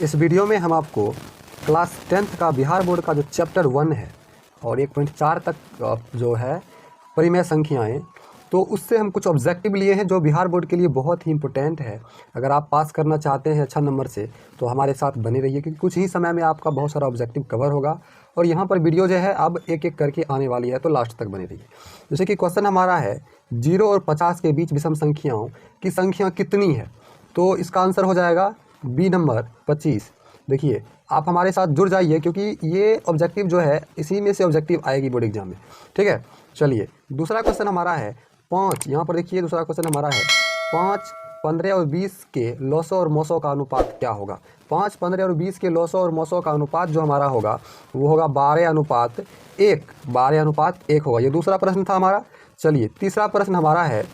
इस वीडियो में हम आपको क्लास 10th का बिहार बोर्ड का जो चैप्टर 1 है और 1.4 तक जो है परिमेय संख्याएं, तो उससे हम कुछ ऑब्जेक्टिव लिए हैं जो बिहार बोर्ड के लिए बहुत ही इंपॉर्टेंट है। अगर आप पास करना चाहते हैं अच्छा नंबर से तो हमारे साथ बने रहिए, क्योंकि कुछ ही समय में आपका बहुत सारा ऑब्जेक्टिव कवर होगा और यहाँ पर वीडियो जो है अब एक एक करके आने वाली है, तो लास्ट तक बने रहिए। जैसे कि क्वेश्चन हमारा है 0 और 50 के बीच विषम संख्याओं की संख्या कितनी है, तो इसका आंसर हो जाएगा बी नंबर 25। देखिए आप हमारे साथ जुड़ जाइए, क्योंकि ये ऑब्जेक्टिव जो है इसी में से ऑब्जेक्टिव आएगी बोर्ड एग्जाम में। ठीक है, चलिए दूसरा क्वेश्चन हमारा है 5। यहाँ पर देखिए दूसरा क्वेश्चन हमारा है 5, 15 और 20 के लॉसो और मोसो का अनुपात क्या होगा। 5, 15 और 20 के लॉसो और मोसो का अनुपात जो हमारा होगा वो होगा 12:1। 12:1 होगा। ये दूसरा प्रश्न था हमारा। चलिए तीसरा प्रश्न हमारा है,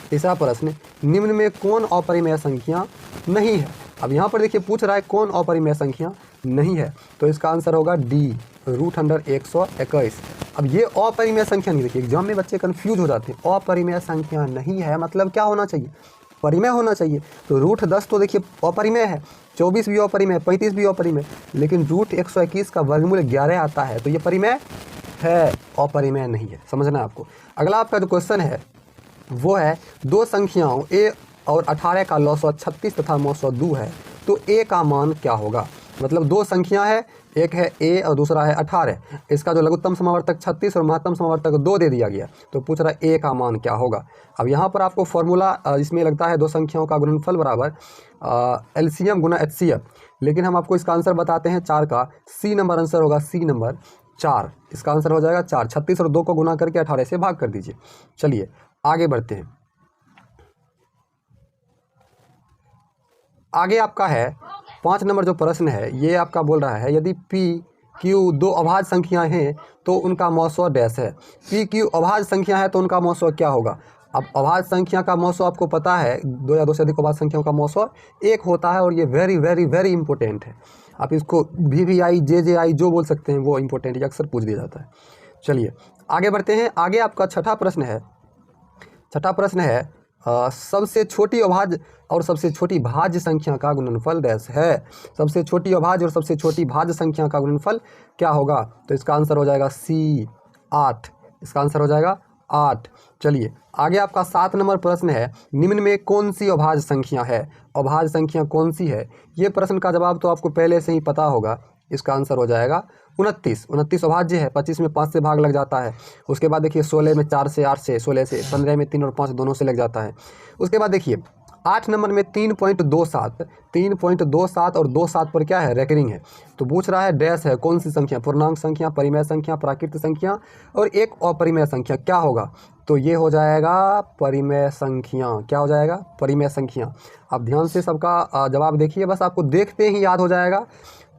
तीसरा प्रश्न, निम्न में कौन अपरिमेय संख्या नहीं है। अब यहाँ पर देखिए पूछ रहा है कौन अपरिमेय संख्या नहीं है, तो इसका आंसर होगा डी, √121। अब ये अपरिमेय संख्या नहीं, देखिए एग्जाम में बच्चे कंफ्यूज हो जाते हैं। अपरिमेय संख्या नहीं है मतलब क्या होना चाहिए, परिमेय होना चाहिए। तो √10 तो देखिए अपरिमेय है, 24 भी अपरिमेय, 35 भी अपरिमेय, लेकिन √121 का वर्गमूल 11 आता है, तो ये परिमेय है, अपरिमेय नहीं है। समझना है आपको। अगला आपका जो क्वेश्चन है वो है दो संख्याओं a और 18 का लॉसो 36 तथा मोसो 2 है, तो a का मान क्या होगा। मतलब दो संख्या है, एक है a और दूसरा है 18। इसका जो लघुत्तम समावर्तक 36 और महत्तम समावर्तक 2 दे दिया गया, तो पूछ रहा है a का मान क्या होगा। अब यहाँ पर आपको फॉर्मूला इसमें लगता है दो संख्याओं का गुणनफल बराबर LCM गुना HCF, लेकिन हम आपको इसका आंसर बताते हैं 4 का। सी नंबर आंसर होगा, सी नंबर 4। इसका आंसर हो जाएगा 4। 36 और 2 को गुना करके 18 से भाग कर दीजिए। चलिए आगे बढ़ते हैं। आगे आपका है 5 नंबर जो प्रश्न है, ये आपका बोल रहा है यदि P Q दो अभाज्य संख्याएं हैं तो उनका मौसो डैश है। P Q अभाज्य संख्या है तो उनका मौसो क्या होगा। अब अभाज्य संख्या का मौसो आपको पता है, 2 या 2 से अधिक अभाज्य संख्याओं का मौसो 1 होता है, और ये वेरी वेरी वेरी इंपॉर्टेंट है। आप इसको VVI JJI जो बोल सकते हैं, वो इंपॉर्टेंट है, अक्सर पूछ दिया जाता है। चलिए आगे बढ़ते हैं। आगे आपका छठा प्रश्न है, छठा प्रश्न है सबसे छोटी अभाज्य और सबसे छोटी भाज्य संख्या का गुणनफल डैश है। सबसे छोटी अभाज्य और सबसे छोटी भाज्य संख्या का गुणनफल क्या होगा, तो इसका आंसर हो जाएगा सी, 8। इसका आंसर हो जाएगा 8। चलिए आगे आपका 7 नंबर प्रश्न है, निम्न में कौन सी अभाज्य संख्या है। अभाज्य संख्या कौन सी है, ये प्रश्न का जवाब तो आपको पहले से ही पता होगा। इसका आंसर हो जाएगा 29। 29 अभाज्य है, 25 में 5 से भाग लग जाता है। उसके बाद देखिए 16 में 4 से, 8 से, 16 से, 15 में 3 और 5 दोनों से लग जाता है। उसके बाद देखिए 8 नंबर में 3.27, 3.27 और 27 पर क्या है, रेकरिंग है। तो पूछ रहा है डैश है, कौन सी संख्या, पूर्णांक संख्या, परिमेय संख्या, प्राकृत संख्या और एक अपरिमेय संख्या, क्या होगा। तो ये हो जाएगा परिमेय संख्या। क्या हो जाएगा, परिमेय संख्या। आप ध्यान से सबका जवाब देखिए, बस आपको देखते ही याद हो जाएगा।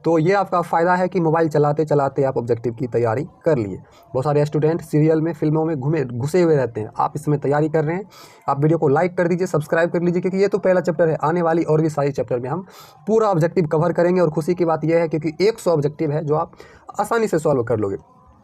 तो ये आपका फ़ायदा है कि मोबाइल चलाते चलाते आप ऑब्जेक्टिव की तैयारी कर लिए। बहुत सारे स्टूडेंट सीरियल में, फिल्मों में घुसे हुए रहते हैं, आप इसमें तैयारी कर रहे हैं। आप वीडियो को लाइक कर दीजिए, सब्सक्राइब कर लीजिए, क्योंकि ये तो पहला चैप्टर है। आने वाली और भी सारी चैप्टर में हम पूरा ऑब्जेक्टिव कवर करेंगे, और खुशी की बात यह है क्योंकि 100 ऑब्जेक्टिव है जो आप आसानी से सॉल्व कर लोगे।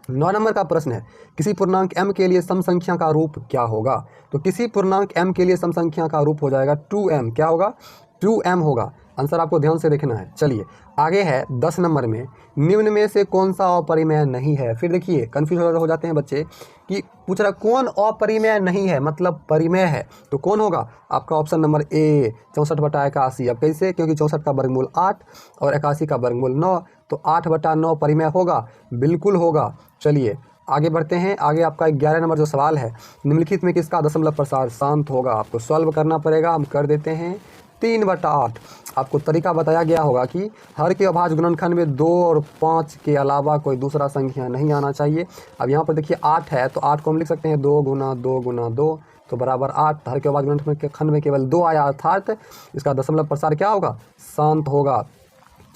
9 नंबर का प्रश्न है, किसी पूर्णांक m के लिए सम संख्या का रूप क्या होगा। तो किसी पूर्णांक m के लिए सम संख्या का रूप हो जाएगा 2m। क्या होगा, 2m होगा। आंसर आपको ध्यान से देखना है। चलिए आगे है 10 नंबर में, निम्न में से कौन सा अपरिमेय नहीं है। फिर देखिए कन्फ्यूज हो जाते हैं बच्चे कि पूछ रहा कौन अपरिमेय नहीं है, मतलब परिमेय है, तो कौन होगा। आपका ऑप्शन नंबर ए, 64/81। अब कैसे, क्योंकि 64 का वर्गमूल 8 और 81 का वर्गमूल 9, तो 8/9 परिमेय होगा, बिल्कुल होगा। चलिए आगे बढ़ते हैं। आगे आपका 11 नंबर जो सवाल है, निम्नलिखित में किसका दशमलव प्रसार शांत होगा। आपको सॉल्व करना पड़ेगा, हम कर देते हैं 3/8। आपको तरीका बताया गया होगा कि हर के अभाज्य गुणनखंड में 2 और 5 के अलावा कोई दूसरा संख्या नहीं आना चाहिए। अब यहाँ पर देखिए 8 है, तो 8 को हम लिख सकते हैं 2 गुना 2 गुना 2, तो बराबर 8। हर के अभाज्य गुणनखंड में केवल 2 आया, अर्थात इसका दशमलव प्रसार क्या होगा, शांत होगा।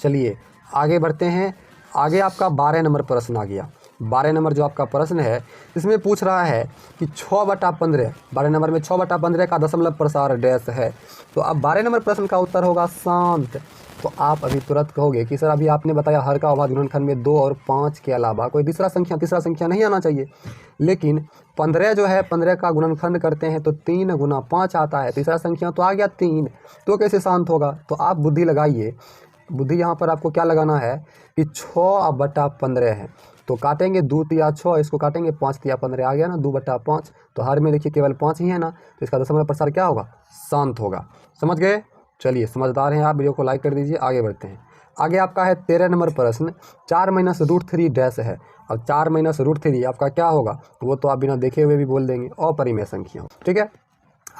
चलिए आगे बढ़ते हैं। आगे आपका 12 नंबर प्रश्न आ गया। 12 नंबर जो आपका प्रश्न है, इसमें पूछ रहा है कि 6/15, 12 नंबर में 6/15 का दशमलव प्रसार डैश है। तो अब 12 नंबर प्रश्न का उत्तर होगा शांत। तो आप अभी तुरंत कहोगे कि सर अभी आपने बताया हर का अभाज्य गुणनखंड में 2 और 5 के अलावा कोई तीसरा संख्या नहीं आना चाहिए, लेकिन 15 जो है 15 का गुणनखंड करते हैं तो 3 गुना 5 आता है, तीसरा संख्या तो आ गया 3, तो कैसे शांत होगा। तो आप बुद्धि लगाइए, बुद्धि यहाँ पर आपको क्या लगाना है कि 6/15 है, तो काटेंगे 2 तिया 6, इसको काटेंगे 5 तिया 15 आ गया ना 2/5। तो हर में देखिए केवल 5 ही है ना, तो इसका दशमलव प्रसार क्या होगा, शांत होगा। समझ गए? चलिए समझदार हैं आप, वीडियो को लाइक कर दीजिए। आगे बढ़ते हैं। आगे आपका है 13 नंबर प्रश्न। 4 - √3 डैश है। अब 4 - √3 आपका क्या होगा, वो तो आप बिना देखे हुए भी बोल देंगे, अपरिमेय संख्या। ठीक है।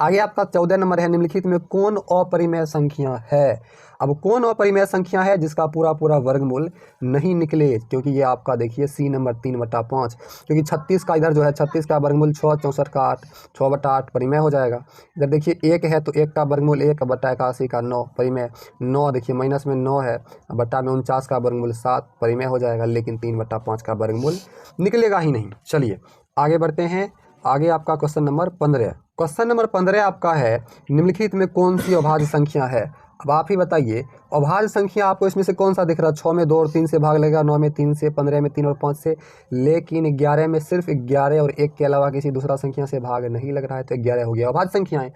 आगे आपका 14 नंबर है, निम्नलिखित में कौन अपरिमेय संख्या है। अब कौन अपरिमेय संख्या है जिसका पूरा पूरा वर्गमूल नहीं निकले, क्योंकि ये आपका देखिए सी नंबर 3/5, क्योंकि 36 का इधर जो है 36 का वर्गमूल 6, 64 का 8, 6/8 परिमेय हो जाएगा। इधर देखिए 1 है तो 1 का वर्गमूल 1/81 का 9 परिमेय, 9 देखिए माइनस में 9 है, बट्टा में 49 का वर्गमूल 7 परिमेय हो जाएगा, लेकिन 3/5 का वर्गमूल निकलेगा ही नहीं। चलिए आगे बढ़ते हैं। आगे आपका क्वेश्चन नंबर 15। क्वेश्चन नंबर 15 आपका है, निम्नलिखित में कौन सी अभाज्य संख्या है। अब आप ही बताइए, अभाज्य संख्या आपको इसमें से कौन सा दिख रहा है। 6 में 2 और 3 से भाग लगेगा, 9 में 3 से, 15 में 3 और 5 से, लेकिन 11 में सिर्फ 11 और 1 के अलावा किसी दूसरा संख्या से भाग नहीं लग रहा है, तो 11 हो गया अभाज्य संख्याएं।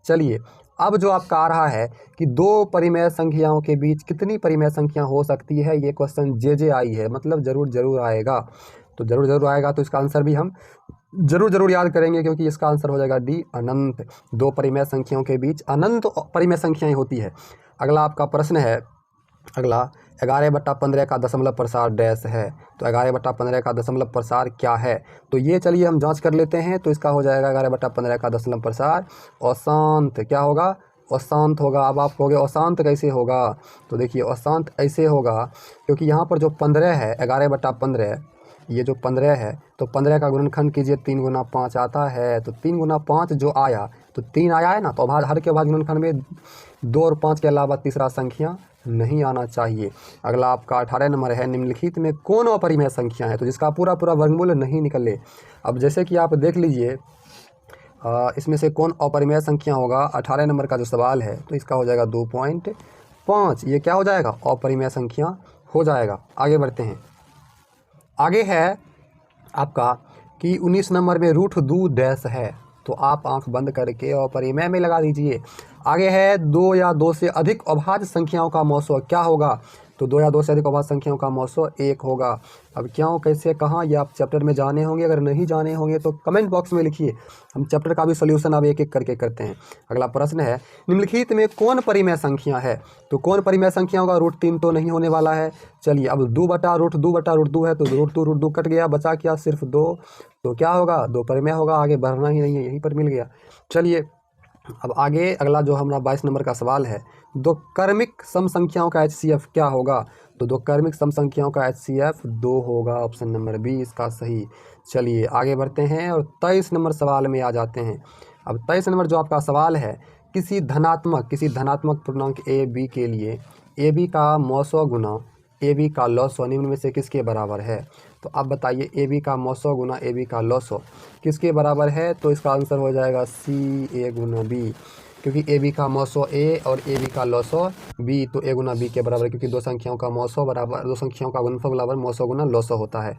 चलिए अब जो आपका आ रहा है कि दो परिमेय संख्याओं के बीच कितनी परिमेय संख्या हो सकती है, ये क्वेश्चन जे आई है, मतलब जरूर आएगा। तो जरूर आएगा, तो इसका आंसर भी हम जरूर याद करेंगे, क्योंकि इसका आंसर हो जाएगा डी, अनंत। दो परिमेय संख्याओं के बीच अनंत परिमेय संख्याएं होती है। अगला आपका प्रश्न है, अगला 11/15 का दशमलव प्रसार डैश है। तो 11/15 का दशमलव प्रसार क्या है, तो ये चलिए हम जांच कर लेते हैं। तो इसका हो जाएगा 11/15 का दशमलव प्रसार अशांत। क्या होगा, अशांत होगा। अब आप कहोगे अशांत कैसे होगा, तो देखिए अशांत ऐसे होगा, क्योंकि यहाँ पर जो 15 है, 11/15, ये जो 15 है, तो 15 का गुणनखंड कीजिए, 3 × 5 आता है। तो 3 × 5 जो आया, तो 3 आया है ना, तो हर के अभाज्य गुणनखंड में 2 और 5 के अलावा तीसरा संख्या नहीं आना चाहिए। अगला आपका 18 नंबर है, निम्नलिखित में कौन अपरिमेय संख्या है, तो जिसका पूरा वर्गमूल नहीं निकले। अब जैसे कि आप देख लीजिए, इसमें से कौन अपरिमेय संख्या होगा। 18 नंबर का जो सवाल है, तो इसका हो जाएगा 2.5, ये क्या हो जाएगा, अपरिमेय संख्या हो जाएगा। आगे बढ़ते हैं। आगे है आपका कि 19 नंबर में √2 डैश है, तो आप आंख बंद करके अपरिमेय में लगा दीजिए। आगे है 2 या 2 से अधिक अभाज्य संख्याओं का मौसो क्या होगा, तो 2 या 2 से अधिक अभाज्य संख्याओं का मौसो 1 होगा। अब क्यों, कैसे, कहाँ, ये आप चैप्टर में जाने होंगे। अगर नहीं जाने होंगे तो कमेंट बॉक्स में लिखिए, हम चैप्टर का भी सोल्यूशन अब एक एक करके करते हैं। अगला प्रश्न है, निम्नलिखित में कौन परिमेय संख्या है, तो कौन परिमेय संख्या होगा। √3 तो नहीं होने वाला है। चलिए अब 2/√2 है, तो √2 कट गया, बचा क्या, सिर्फ 2, तो क्या होगा, 2 परिमेय होगा। आगे बढ़ना ही नहीं है, यहीं पर मिल गया। चलिए अब आगे अगला जो हमारा 22 नंबर का सवाल है, दो क्रमिक सम संख्याओं का HCF क्या होगा, तो दो क्रमिक सम संख्याओं का HCF 2 होगा। ऑप्शन नंबर बी इसका सही। चलिए आगे बढ़ते हैं और 23 नंबर सवाल में आ जाते हैं। अब 23 नंबर जो आपका सवाल है, किसी धनात्मक पूर्णांक AB के लिए AB का मौसो गुना AB का लॉसो निम्न में से किसके बराबर है। तो आप बताइए, AB का मौसो गुना AB का लॉसो किसके बराबर है, तो इसका आंसर हो जाएगा C A × B, क्योंकि AB का मौसो A और AB का लॉसो B, तो A × B के बराबर, क्योंकि दो संख्याओं का मौसो बराबर, दो संख्याओं का गुणनफल बराबर मौसो गुना लॉसो होता है।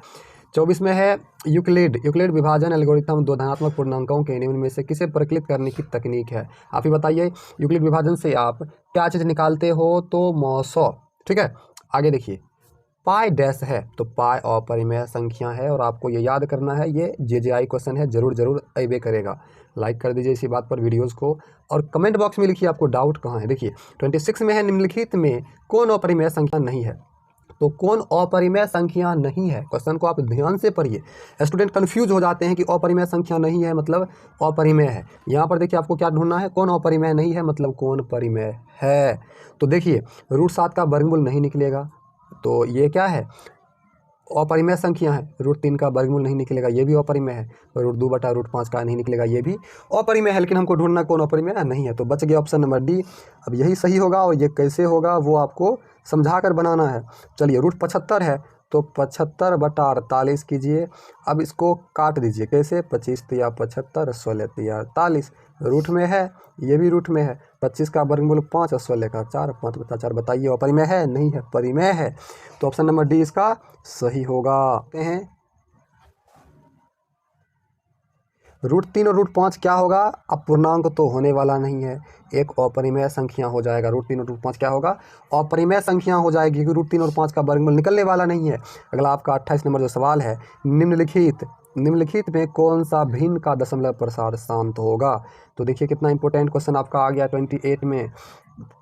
24 में है यूक्लिड विभाजन एल्गोरिथम दो धनात्मक पूर्णांकों के निम्न में से किसे परिकलित करने की तकनीक है। आप ही बताइए, यूक्लिड विभाजन से आप क्या चीज़ निकालते हो, तो मौसो। ठीक है, आगे देखिए, पाई डैश है, तो पाई अपरिमेय संख्या है, और आपको ये याद करना है, ये JI क्वेश्चन है, जरूर अबे करेगा। लाइक कर दीजिए इसी बात पर वीडियोस को, और कमेंट बॉक्स में लिखिए आपको डाउट कहाँ है। देखिए 26 में है, निम्नलिखित में कौन अपरिमेय संख्या नहीं है, तो कौन अपरिमेय संख्या नहीं है। क्वेश्चन को आप ध्यान से पढ़िए, स्टूडेंट कंफ्यूज हो जाते हैं कि अपरिमेय संख्या नहीं है मतलब अपरिमेय है। यहाँ पर देखिए आपको क्या ढूंढना है, कौन अपरिमेय नहीं है मतलब कौन परिमेय है। तो देखिए √7 का वर्गमूल नहीं निकलेगा, तो ये क्या है, अपरिमेय संख्या है। √3 का वर्गमूल नहीं निकलेगा, ये भी अपरिमेय है। √2/√5 का नहीं निकलेगा, ये भी अपरिमेय है। लेकिन हमको ढूंढना कौन अपरिमेय नहीं है, तो बच गया ऑप्शन नंबर डी। अब यही सही होगा, और ये कैसे होगा वो आपको समझा कर बनाना है। चलिए √75 है, तो 75/48 कीजिए। अब इसको काट दीजिए, कैसे, 25 तिया 75, 16 तिया 48, रूट में है, ये भी रूट में है। 25 का वर्गमूल 5 और 16 का 4, 5/4। बताइए अपरिमेय है, नहीं है, परिमेय है। तो ऑप्शन नंबर डी इसका सही होगा। हैं √3 और √5 क्या होगा? अब पूर्णांक तो होने वाला नहीं है, एक अपरिमेय संख्या हो जाएगा। √3 और √5 क्या होगा? अपरिमेय संख्या हो जाएगी, क्योंकि √3 और 5 का वर्गमूल निकलने वाला नहीं है। अगला आपका 28 नंबर जो सवाल है, निम्नलिखित में कौन सा भिन्न का दशमलव प्रसार शांत होगा? तो देखिए कितना इंपॉर्टेंट क्वेश्चन आपका आ गया 28 में।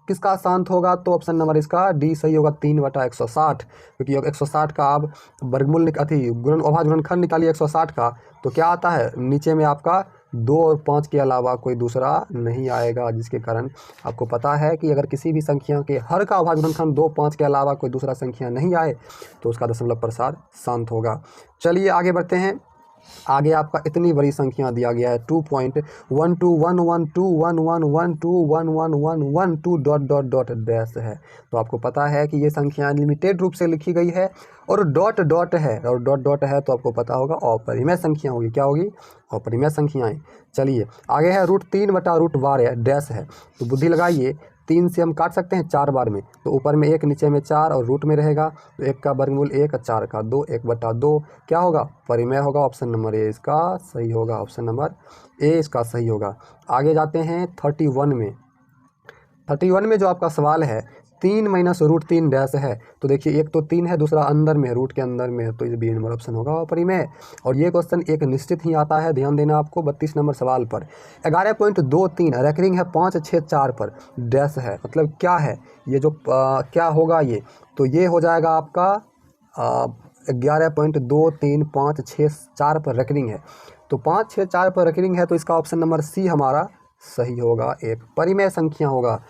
किसका शांत होगा? तो ऑप्शन नंबर इसका डी सही होगा, 3/160, क्योंकि 160 का आप वर्गमूल अभाज्य गुणनखंड निकालिए 160 का, तो क्या आता है नीचे में आपका 2 और 5 के अलावा कोई दूसरा नहीं आएगा, जिसके कारण आपको पता है कि अगर किसी भी संख्या के हर का अभाज्य गुणनखंड 2, 5 के अलावा कोई दूसरा संख्या नहीं आए तो उसका दशमलव प्रसार शांत होगा। चलिए आगे बढ़ते हैं। आगे आपका इतनी बड़ी संख्या दिया गया है 2.1212121121112 डैश है, तो आपको पता है कि ये संख्या लिमिटेड रूप से लिखी गई है और डॉट डॉट है, और डॉट डॉट है तो आपको पता होगा अपरिमेय संख्या होगी। क्या होगी? अपरिमेय संख्याएं। चलिए आगे है √3/√12 डैश है, तो बुद्धि लगाइए, 3 से हम काट सकते हैं 4 बार में, तो ऊपर में 1 नीचे में 4 और रूट में रहेगा, तो 1 का वर्गमूल 1, 4 का 2, 1/2 क्या होगा? परिमेय होगा। ऑप्शन नंबर ए इसका सही होगा, ऑप्शन नंबर ए इसका सही होगा। आगे जाते हैं 31 में। 31 में जो आपका सवाल है 3 - √3 डैश है, तो देखिए एक तो 3 है, दूसरा अंदर में रूट के अंदर में है, तो ये बी नंबर ऑप्शन होगा अपरिमेय। और ये क्वेश्चन एक निश्चित ही आता है, ध्यान देना आपको 32 नंबर सवाल पर। 11.23 रेकरिंग है 564 पर डैश है, मतलब क्या है ये जो क्या होगा ये? तो ये हो जाएगा आपका 11.23564 पर रेकरिंग है, तो 564 पर रेकरिंग है, तो इसका ऑप्शन नंबर सी हमारा सही होगा, एक परिमेय संख्या होगा।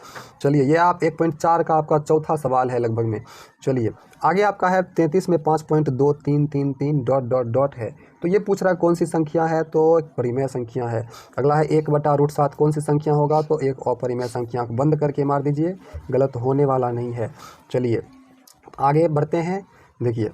चलिए ये आप 1.4 का आपका चौथा सवाल है लगभग में। चलिए आगे आपका है 33 में 5.2333 डॉट डॉट डॉट है, तो ये पूछ रहा है कौन सी संख्या है, तो एक परिमेय संख्या है। अगला है 1/√7 कौन सी संख्या होगा? तो एक अपरिमेय संख्या, बंद करके मार दीजिए, गलत होने वाला नहीं है। चलिए आगे बढ़ते हैं। देखिए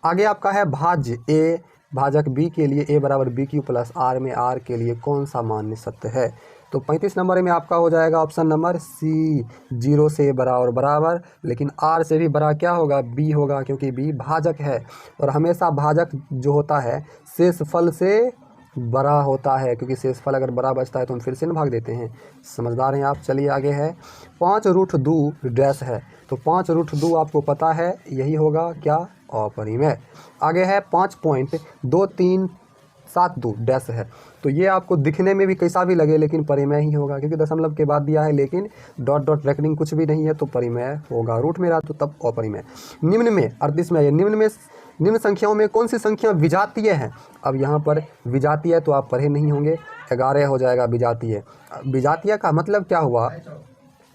आगे आपका है भाज्य ए भाजक बी के लिए a = BQ + R में R के लिए कौन सा मान्य सत्य है? तो 35 नंबर में आपका हो जाएगा ऑप्शन नंबर सी, 0 से बराबर, लेकिन R से भी बड़ा क्या होगा? B होगा, क्योंकि B भाजक है, और हमेशा भाजक जो होता है शेषफल से बड़ा होता है, क्योंकि शेषफल अगर बड़ा बचता है तो हम फिर से न भाग देते हैं। समझदार हैं आप। चलिए आगे है 5√2 डैश है, तो 5√2 आपको पता है यही होगा क्या? अपरिमेय। आगे है 5.2372 डैश है, तो ये आपको दिखने में भी कैसा भी लगे लेकिन परिमेय ही होगा, क्योंकि दशमलव के बाद दिया है, लेकिन डॉट डॉट रेकरिंग कुछ भी नहीं है तो परिमेय होगा। रूट में रहा तो तब अपरिमेय। निम्न में 38 में निम्न संख्याओं में कौन सी संख्या विजातीय है? अब यहाँ पर विजातीय तो आप पढ़े नहीं होंगे, 11 हो जाएगा विजातीय। विजातीय का मतलब क्या हुआ?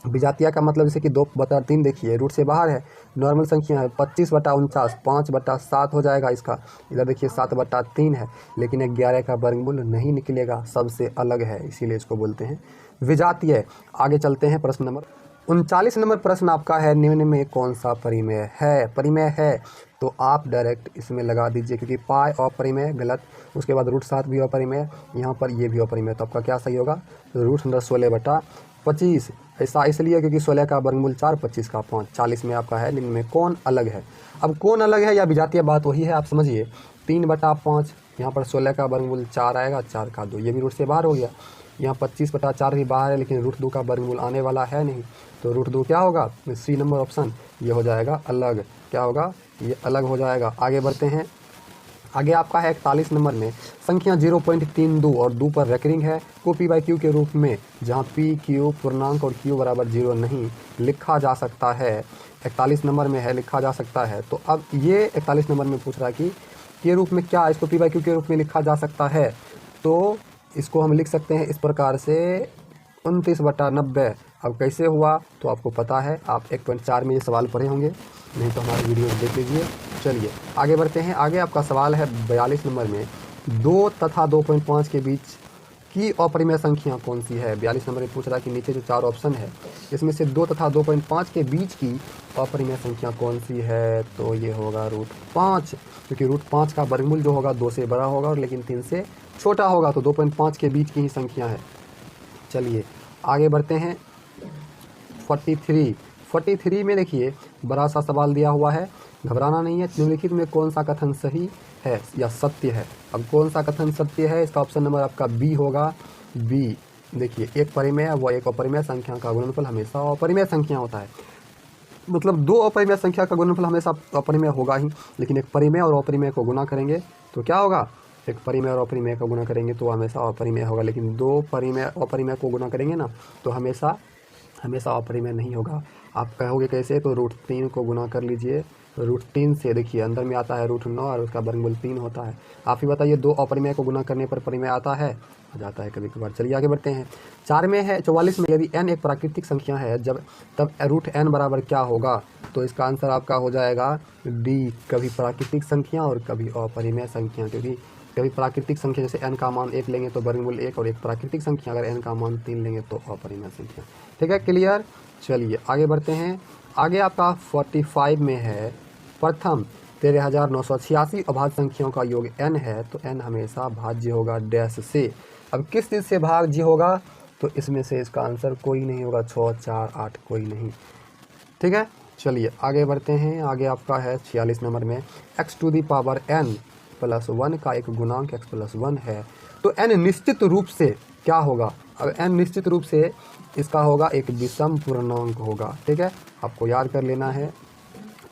विजातीय का मतलब जैसे कि 2/3 देखिए रूट से बाहर है, नॉर्मल संख्या है, 25/49 5/7 हो जाएगा इसका। इधर देखिए 7/3 है, लेकिन 11 का वर्गमूल नहीं निकलेगा, सबसे अलग है, इसीलिए इसको बोलते हैं विजातीय। आगे चलते हैं प्रश्न नंबर 39 नंबर प्रश्न आपका है, निम्न में कौन सा परिमेय है? परिमेय है तो आप डायरेक्ट इसमें लगा दीजिए, क्योंकि पाई अपरिमेय गलत, उसके बाद √7 भी अपरिमेय, यहाँ पर ये भी अपरिमेय, तो आपका क्या सही होगा? √16/25। ऐसा इसलिए क्योंकि 16 का वर्गमूल 4, 25 का 5, 40 में आपका है। निम्न में कौन अलग है? अब कौन अलग है या विजातीय बात वही है, आप समझिए। 3/5, यहाँ पर 16 का वर्गमूल 4 आएगा, 4 का 2, ये भी रूट से बाहर हो गया। यहाँ 25/4 भी बाहर है, लेकिन √2 का वर्गमूल आने वाला है नहीं, तो √2 क्या होगा? सी नंबर ऑप्शन ये हो जाएगा अलग। क्या होगा? ये अलग हो जाएगा। आगे बढ़ते हैं। आगे आपका है 41 नंबर में संख्या 0.32 और 2 पर रेकरिंग है को p/q के रूप में, जहाँ p/q पूर्णांक और q = 0 नहीं लिखा जा सकता है। 41 नंबर में है लिखा जा सकता है, तो अब ये 41 नंबर में पूछ रहा है कि के रूप में क्या इसको p/q के रूप में लिखा जा सकता है, तो इसको हम लिख सकते हैं इस प्रकार से 29/90। अब कैसे हुआ तो आपको पता है, आप 1.4 में ये सवाल पढ़े होंगे, नहीं तो हमारे वीडियो देख लीजिए। चलिए आगे बढ़ते हैं। आगे आपका सवाल है 42 नंबर में 2 तथा 2.5 के बीच की अपरिमेय संख्या कौन सी है? 42 नंबर में पूछ रहा है कि नीचे जो 4 ऑप्शन है इसमें से 2 तथा 2.5 के बीच की अपरिमेय संख्या कौन सी है? तो ये होगा √5, क्योंकि √5 का वर्गमूल जो होगा 2 से बड़ा होगा, लेकिन 3 से छोटा होगा, तो 2.5 के बीच की ही संख्या है। चलिए आगे बढ़ते हैं। 43 में देखिए बड़ा सा सवाल दिया हुआ है घबराना नहीं है। निम्नलिखित में कौन सा कथन सही है या सत्य है? अब कौन सा कथन सत्य है? इसका ऑप्शन नंबर आपका बी होगा। बी देखिए, एक परिमेय व एक अपरिमेय संख्या का गुणनफल हमेशा अपरिमेय संख्या होता है। मतलब दो अपरिमेय संख्या का गुणनफल हमेशा अपरिमेय होगा ही, लेकिन एक परिमेय और अपरिमेय को गुणा करेंगे तो क्या होगा? एक परिमेय और अपरिमेय का गुणा करेंगे तो हमेशा अपरिमेय होगा, लेकिन दो परिमेय अपरिमेय को गुणा करेंगे ना तो हमेशा अपरिमेय नहीं होगा। आप कहोगे कैसे? तो √3 को गुणा कर लीजिए √3 से। देखिए अंदर में आता है √9 और उसका वर्गमूल 3 होता है। आप ही बताइए, दो अपरिमेय को गुणा करने पर परिमेय आता है? आ जाता है कभी कभार। चलिए आगे बढ़ते हैं। 4 में है 44 में, यदि n एक प्राकृतिक संख्या है जब तब √n बराबर क्या होगा? तो इसका आंसर आपका हो जाएगा डी, कभी प्राकृतिक संख्या और कभी अपरिमेय संख्या। क्योंकि कभी प्राकृतिक संख्या जैसे n का मान 1 लेंगे तो वर्गमूल 1, और एक प्राकृतिक संख्या अगर n का मान 3 लेंगे तो अपरिमेय संख्या। ठीक है, क्लियर? चलिए आगे बढ़ते हैं। आगे आपका 45 में है, प्रथम 13,986 अभाज्य संख्याओं का योग n है तो n हमेशा भाज्य होगा डैश से। अब किस चीज़ से भाज्य होगा? तो इसमें से इसका आंसर कोई नहीं होगा, 6, 4, 8 कोई नहीं। ठीक है, चलिए आगे बढ़ते हैं। आगे आपका है 46 नंबर में, x⁴n + 1 का एक गुणांक x + 1 है तो n निश्चित रूप से क्या होगा? अब n निश्चित रूप से इसका होगा एक विषम पूर्णांक होगा। ठीक है, आपको याद कर लेना है।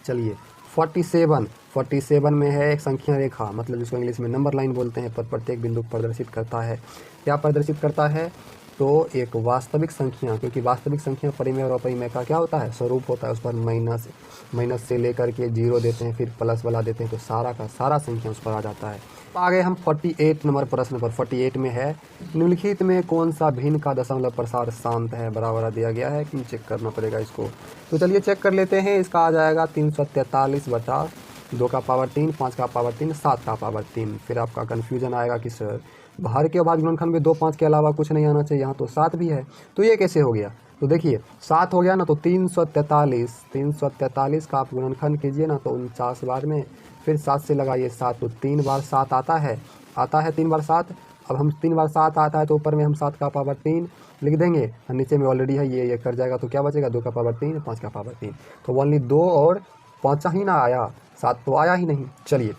चलिए 47 में है एक संख्या रेखा, मतलब जिसको इंग्लिश में नंबर लाइन बोलते हैं, पर प्रत्येक बिंदु प्रदर्शित करता है। क्या प्रदर्शित करता है? तो एक वास्तविक संख्या, क्योंकि वास्तविक संख्या परिमेय और अपरिमेय का क्या होता है? स्वरूप होता है। उस पर माइनस से लेकर के 0 देते हैं, फिर प्लस वाला देते हैं, तो सारा का सारा संख्या उस पर आ जाता है। आगे हम 48 नंबर प्रश्न पर। 48 में है, निम्नलिखित में कौन सा भिन्न का दशमलव प्रसार शांत है? बराबर दिया गया है कि चेक करना पड़ेगा इसको। तो चलिए चेक कर लेते हैं। इसका आ जाएगा 343/2 का पावर 3, 5 का पावर 3, 7 का पावर 3। फिर आपका कन्फ्यूजन आएगा कि सर बाहर के अभाज्य गुणनखंड में 2, 5 के अलावा कुछ नहीं आना चाहिए, यहाँ तो 7 भी है, तो ये कैसे हो गया? तो देखिए 7 हो गया ना, तो 343 का आप गुणनखंड कीजिए ना तो 49 बार में, फिर 7 से लगाइए 7, तो 3 बार 7 आता है 3 बार 7। अब हम 3 बार 7 आता है तो ऊपर में हम 7 का पावर 3 लिख देंगे, और नीचे में ऑलरेडी है ये कर जाएगा, तो क्या बचेगा? 2 का पावर 3, 5 का पावर 3। तो ओनली 2 और 5 ही ना आया, 7 तो आया ही नहीं। चलिए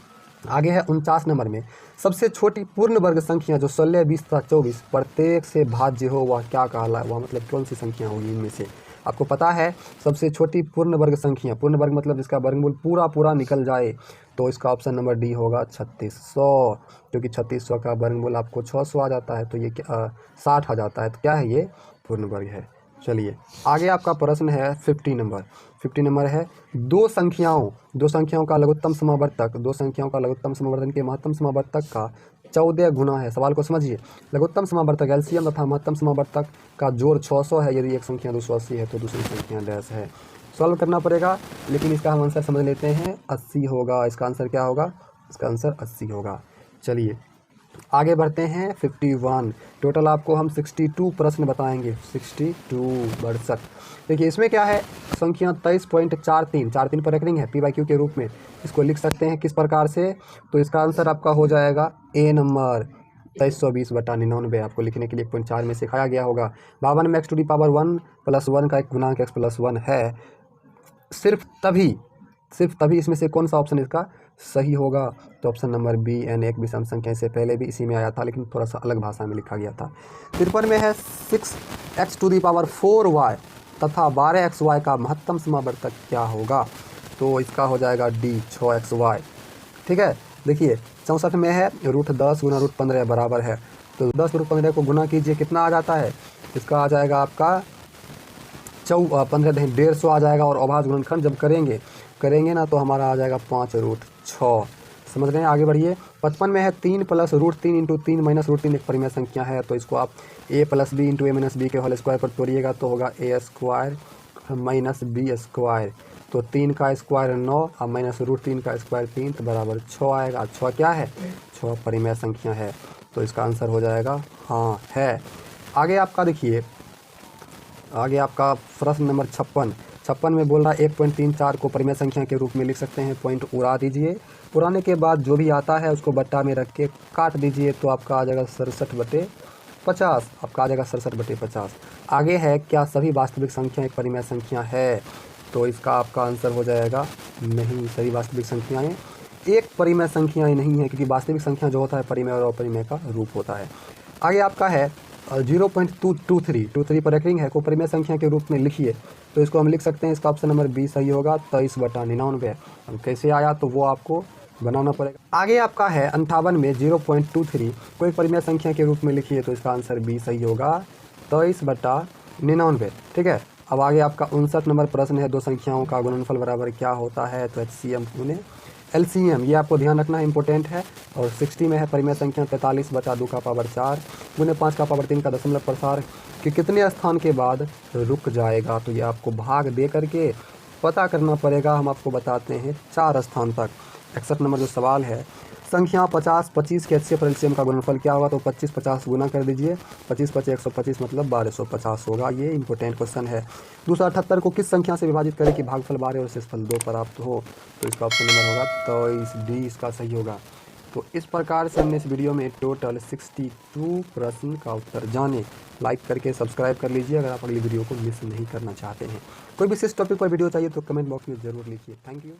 आगे है 49 नंबर में, सबसे छोटी पूर्ण वर्ग संख्या जो 16, 20 तथा 24 प्रत्येक से भाज्य हो वह क्या कहलाए? वह मतलब कौन सी संख्या होगी इनमें से? आपको पता है सबसे छोटी पूर्ण वर्ग संख्या, पूर्ण वर्ग मतलब जिसका वर्गमूल पूरा निकल जाए, तो इसका ऑप्शन नंबर डी होगा 3600, क्योंकि 3600 का वर्गमूल आपको 600 आ जाता है, तो ये 60 आ जाता है, तो क्या है? ये पूर्ण वर्ग है। चलिए आगे आपका प्रश्न है 50 नंबर है, दो संख्याओं का लघुत्तम समावर्तक के महत्तम समावर्तक का 14 गुना है। सवाल को समझिए, लघुत्तम समावर्तक एलसीएम तथा महत्तम समावर्तक का जोड़ 600 है। यदि एक संख्या 280 है तो दूसरी संख्या डैश है। सॉल्व करना पड़ेगा, लेकिन इसका हम आंसर समझ लेते हैं, 80 होगा। इसका आंसर क्या होगा? इसका आंसर 80 होगा। चलिए आगे बढ़ते हैं 51। टोटल आपको हम 62 प्रश्न बताएंगे, 62 देखिए इसमें क्या है, संख्या 23.43 पर रेकरिंग है p/q के रूप में। इसको लिख सकते हैं किस प्रकार से? तो इसका आंसर आपका हो जाएगा ए नंबर 2320/99। आपको लिखने के लिए 1.4 में सिखाया गया होगा। 52 में x⁴1 + 1 का एक गुणांक x + 1 है। सिर्फ तभी इसमें से कौन सा ऑप्शन इसका सही होगा? तो ऑप्शन नंबर बी n एक विषम संख्या, इससे पहले भी इसी में आया था, लेकिन थोड़ा सा अलग भाषा में लिखा गया था। 53 में है 6x⁴y तथा 12xy का महत्तम समावर्तक क्या होगा? तो इसका हो जाएगा डी 6xy। ठीक है, देखिए 64 में है √10 गुना √15 बराबर है, तो 10 √15 को गुना कीजिए, कितना आ जाता है? इसका आ जाएगा आपका 150 आ जाएगा, और अभाज्य गुणनखंड जब करेंगे ना तो हमारा आ जाएगा 5√6। समझ रहे हैं? आगे बढ़िए। 55 में है 3 + √3 × 3 - √3 एक परिमेय संख्या है, तो इसको आप a + b × a - b के होल स्क्वायर पर तोड़िएगा तो होगा a² - b²। तो 3 का स्क्वायर 9 और -√3 का स्क्वायर 3, तो बराबर 6 आएगा। 6 क्या है? 6 परिमेय संख्या है, तो इसका आंसर हो जाएगा हाँ है। आगे आपका देखिए, आगे आपका प्रश्न नंबर 56 में बोल रहा है 1.34 को परिमेय संख्या के रूप में लिख सकते हैं। पॉइंट उड़ा दीजिए, उड़ाने के बाद जो भी आता है उसको बट्टा में रख के काट दीजिए, तो आपका आ जाएगा 67/50। आपका आ जाएगा 67/50। आगे है क्या सभी वास्तविक संख्या एक परिमेय संख्या है? तो इसका आपका आंसर हो जाएगा नहीं, सभी वास्तविक संख्याएं एक परिमेय संख्याएं नहीं है, क्योंकि वास्तविक संख्या जो होता है परिमेय और अपरिमेय का रूप होता है। आगे आपका है 0.223 पर रेकरिंग है को परिमेय संख्या के रूप में लिखिए, तो इसको हम लिख सकते हैं, इसका ऑप्शन नंबर बी सही होगा, 23/99। हम कैसे आया तो वो आपको बनाना पड़ेगा। आगे आपका है 58 में 0.23 को एक परिमेय संख्या के रूप में लिखिए, तो इसका आंसर बी सही होगा, 23/99। ठीक है। अब आगे आपका 59 नंबर प्रश्न है, दो संख्याओं का गुणनफल बराबर क्या होता है, तो HCM गुने LCM, ये आपको ध्यान रखना है, इंपॉर्टेंट है। और 60 में है परिमेय संख्या 43/2 गुने 5/3 का दशमलव प्रसार कि कितने स्थान के बाद रुक जाएगा, तो ये आपको भाग दे करके पता करना पड़ेगा। हम आपको बताते हैं 4 स्थान तक। 61 नंबर जो सवाल है, संख्या 50-25 के HCF और LCM का गुणनफल क्या होगा, तो 25-50 गुना कर दीजिए, 25-25 125 मतलब 1250 होगा। ये इंपॉर्टेंट क्वेश्चन है। दूसरा 78 को किस संख्या से विभाजित करें कि भागफल 12 और शेषफल 2 प्राप्त हो, तो इसका ऑप्शन नंबर होगा 23D, इसका सही होगा। तो इस प्रकार से हमने इस वीडियो में टोटल 62 प्रश्न का उत्तर जाने। लाइक करके सब्सक्राइब कर लीजिए अगर आप अगली वीडियो को मिस नहीं करना चाहते हैं। कोई विशेष टॉपिक पर वीडियो चाहिए तो कमेंट बॉक्स में ज़रूर लिखिए। Thank you.